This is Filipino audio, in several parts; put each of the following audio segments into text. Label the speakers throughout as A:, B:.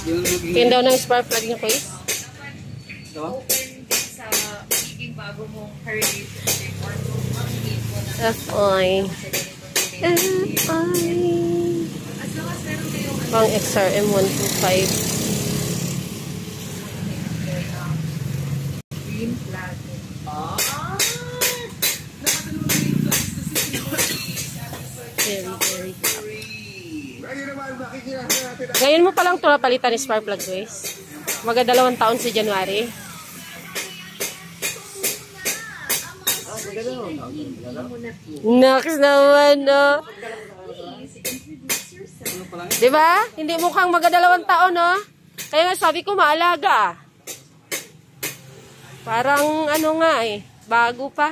A: Tingin daw ng spark plug niya, Kuis.
B: Open din sa magiging bago mong relationship or
A: FI. Pang XRM 125.
B: green flag.
A: Very. Ngayon mo palang ito napalitan ni spark plug, guys. Mga 2 taon sa January. Next naman, no? Diba? Hindi mukhang mga 2 taon, no? Kaya nga sabi ko, maalaga. Parang ano nga eh, bago pa.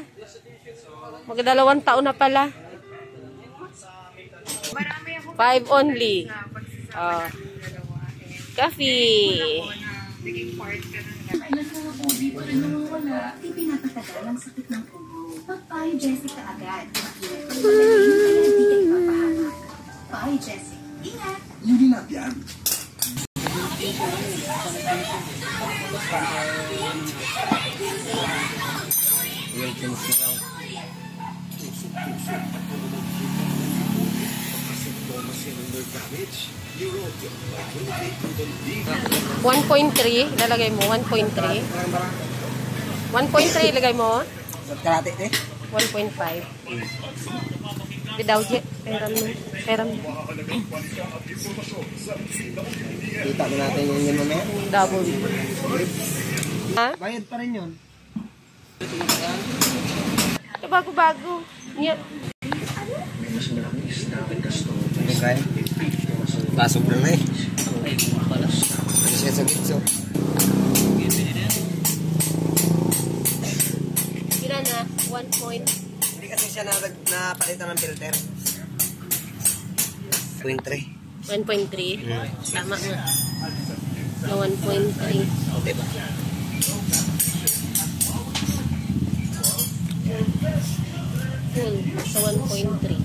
A: Mga 2 taon na pala. 5 only. Coffee.
B: Naging part ka ng
C: Ilan mga po dito rin nawawala, ipinapatagal ang sakit ng ulo. Pag-Payo Jessica agad. Makilala ko naman hindi ka ipapahamak. Payo Jessica. Ingat!
D: Hindi na yan.
A: One 1.3, lalagay mo, 1.3. 1.3 ilagay mo.
D: Kalate eh?
A: 1.5. Bidaw, peram mo.
D: Kita mo natin yung yun mamaya.
A: Double. Ha?
D: Bayad pa rin yun.
A: Ito bago-bago. Yan.
D: Okay. Pasok na eh. Ano siya sa gitso?
A: Ilan na? 1 point.
D: Hindi kasi siya napalitan ng filter. 1.3.
A: 1.3. Tama nga. Na 1.3.
D: Diba?
A: Full. Sa 1.3.